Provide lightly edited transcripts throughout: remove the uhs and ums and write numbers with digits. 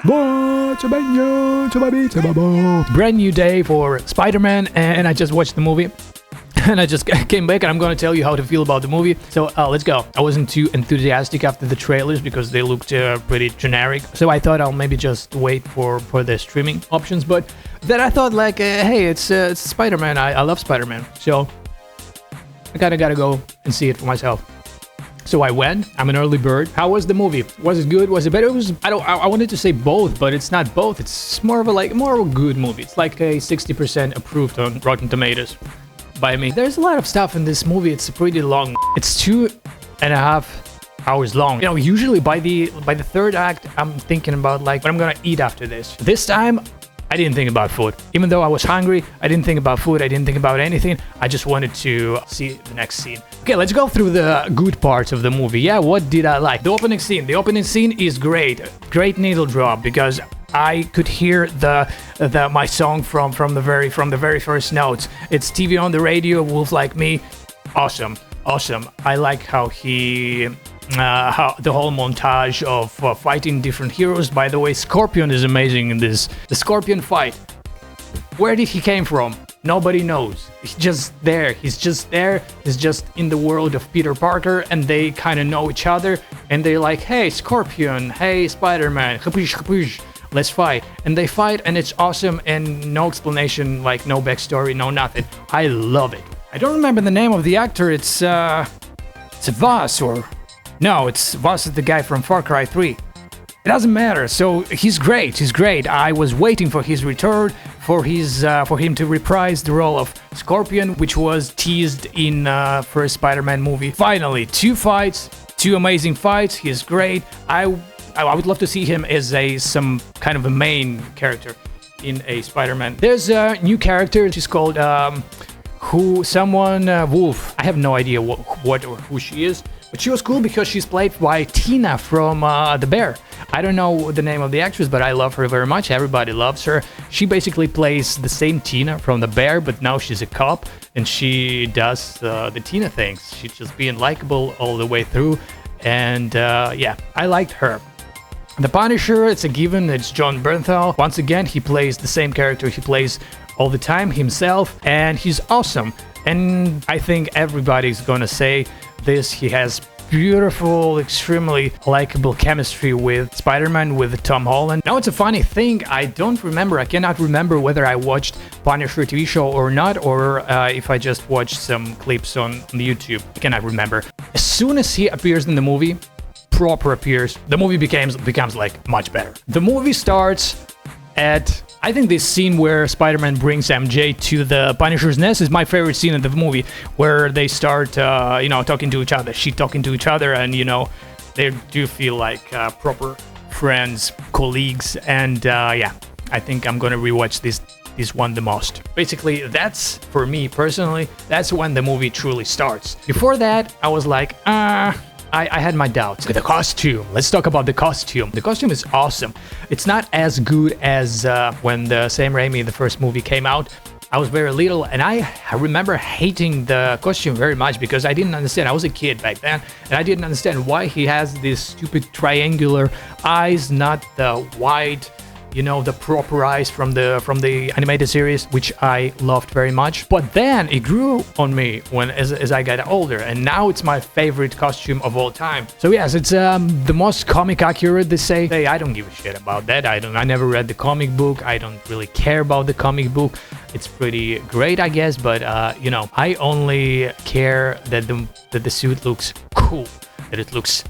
Brand new day for Spider-Man, and I just watched the movie. And I just came back and I'm gonna tell you how to feel about the movie. So let's go. I wasn't too enthusiastic after the trailers because they looked pretty generic. So I thought I'll maybe just wait for the streaming options. But then I thought like, hey, it's Spider-Man. I love Spider-Man. So I gotta go and see it for myself. So I went. I'm an early bird. How was the movie? Was it good? Was it better? It was. I wanted to say both, but it's not both. It's more of a good movie. It's like a 60% approved on Rotten Tomatoes by me. There's a lot of stuff in this movie. It's pretty long. It's 2.5 hours long. You know, usually by the third act, I'm thinking about like what I'm gonna eat after this. This time, I didn't think about food. Even though I was hungry, I didn't think about food. I didn't think about anything. I just wanted to see the next scene. Okay, let's go through the good parts of the movie. Yeah, what did I like? The opening scene. The opening scene is great. Great needle drop because I could hear my song from the very first notes. It's TV on the radio, Wolf Like Me. Awesome. I like how how the whole montage of fighting different heroes. By the way, Scorpion is amazing in this. The Scorpion fight. Where did he came from? Nobody knows. He's just there. He's just in the world of Peter Parker, and they kind of know each other. And they're like, hey, Scorpion. Hey, Spider-Man. Let's fight. And they fight, and it's awesome, and no explanation, like no backstory, no nothing. I love it. I don't remember the name of the actor. It's Voss or... No, it's Voss is the guy from Far Cry 3. It doesn't matter. So he's great. I was waiting for his return, for him to reprise the role of Scorpion, which was teased in first Spider-Man movie. Finally, two amazing fights. He's great. I would love to see him as some kind of a main character in a Spider-Man. There's a new character. She's called Wolf. I have no idea what or who she is. But she was cool because she's played by Tina from The Bear. I don't know the name of the actress, but I love her very much. Everybody loves her. She basically plays the same Tina from The Bear, but now she's a cop, and she does the Tina things. She's just being likable all the way through, and yeah, I liked her. The Punisher, it's a given. It's Jon Bernthal. Once again, he plays the same character he plays all the time, himself, and he's awesome. And I think everybody's gonna say this. He has beautiful, extremely likable chemistry with Spider-Man, with Tom Holland. Now, it's a funny thing. I cannot remember whether I watched Punisher TV show or not, or if I just watched some clips on the YouTube. I cannot remember. As soon as he appears in the movie, the movie becomes like much better. The movie starts at... I think this scene where Spider-Man brings MJ to the Punisher's nest is my favorite scene in the movie, where they start, talking to each other, talking to each other, and, they do feel like proper friends, colleagues, and, yeah, I think I'm gonna rewatch this one the most. Basically, that's, for me personally, that's when the movie truly starts. Before that, I was like, I had my doubts. The costume. Let's talk about the costume. The costume is awesome. It's not as good as when the Sam Raimi, the first movie, came out. I was very little, and I remember hating the costume very much because I didn't understand. I was a kid back then, and I didn't understand why he has these stupid triangular eyes, not the white, the proper eyes from the animated series, which I loved very much. But then it grew on me as I got older, and now it's my favorite costume of all time. So yes, it's the most comic accurate. They say. Hey, I don't give a shit about that. I never read the comic book. I don't really care about the comic book. It's pretty great, I guess, but I only care that the suit looks cool, that it looks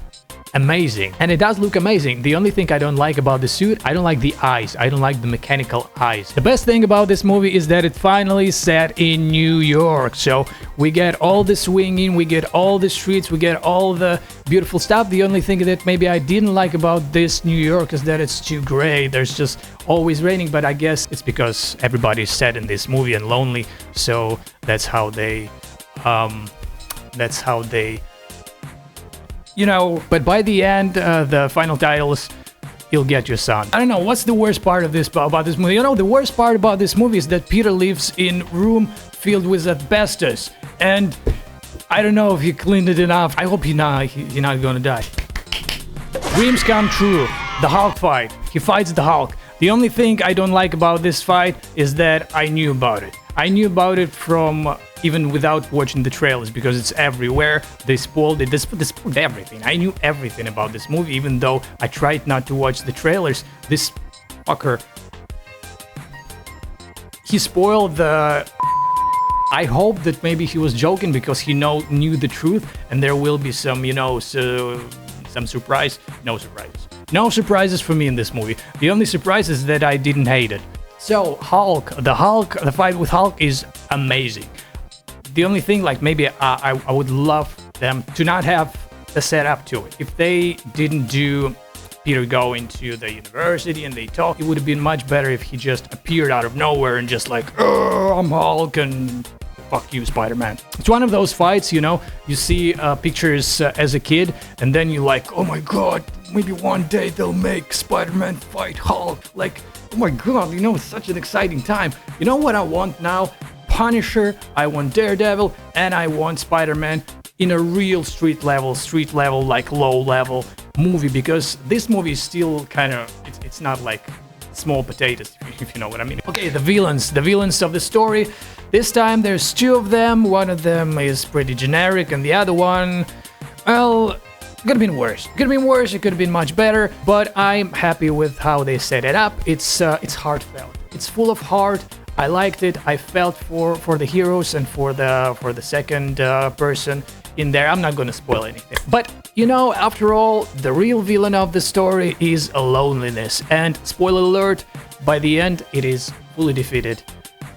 amazing. And it does look amazing. The only thing I don't like about the suit, I don't like the eyes. I don't like the mechanical eyes. The best thing about this movie is that it finally set in New York. So we get all the swinging, we get all the streets, we get all the beautiful stuff. The only thing that maybe I didn't like about this New York is that it's too gray. There's just always raining, but I guess it's because everybody's sad in this movie and lonely. So that's how they but by the end, the final titles, you'll get your son. I don't know, what's the worst part of about this movie? The worst part about this movie is that Peter lives in room filled with asbestos. And I don't know if he cleaned it enough. I hope he's not gonna die. Dreams come true. The Hulk fight. He fights the Hulk. The only thing I don't like about this fight is that I knew about it. I knew about it from even without watching the trailers because it's everywhere. They spoiled it. They spoiled everything. I knew everything about this movie, even though I tried not to watch the trailers. This fucker, he spoiled the... I hope that maybe he was joking because he knew the truth and there will be some, some surprise. No surprises. No surprises for me in this movie. The only surprise is that I didn't hate it. So, the fight with Hulk is amazing. The only thing, like, maybe I would love them to not have the setup to it. If they didn't do Peter go into the university and they talk, it would have been much better if he just appeared out of nowhere and just like, oh, I'm Hulk and fuck you, Spider-Man. It's one of those fights, you see pictures as a kid and then you're like, oh my god, maybe one day they'll make Spider-Man fight Hulk. Like, oh my god, it's such an exciting time. You know what I want now? Punisher, I want Daredevil, and I want Spider-Man in a real street level, like low level movie, because this movie is still kind of, it's not like small potatoes, if you know what I mean. Okay, the villains of the story. This time there's two of them. One of them is pretty generic, and the other one, well, it could have been worse. It could have been much better, but I'm happy with how they set it up. It's heartfelt. It's full of heart. I liked it. I felt for the heroes and for the second person in there. I'm not gonna spoil anything. But after all, the real villain of the story is loneliness. And spoiler alert, by the end, it is fully defeated.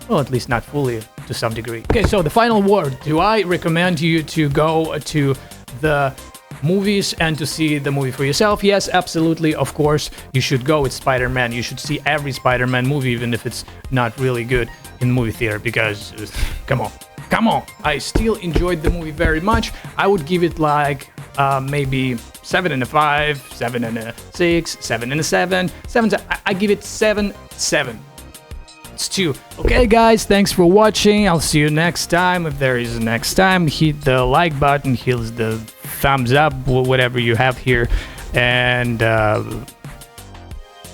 Well, at least not fully, to some degree. Okay, so the final word. Do I recommend you to go to the movies and to see the movie for yourself? Yes, absolutely, of course. You should go with Spider-Man. You should see every Spider-Man movie, even if it's not really good in movie theater, because, come on. I still enjoyed the movie very much. I would give it like maybe 7.5, 7.6, 7.7. I give it 7. It's 2. Okay, guys, thanks for watching. I'll see you next time. If there is a next time, hit the like button, hit the thumbs up, whatever you have here, and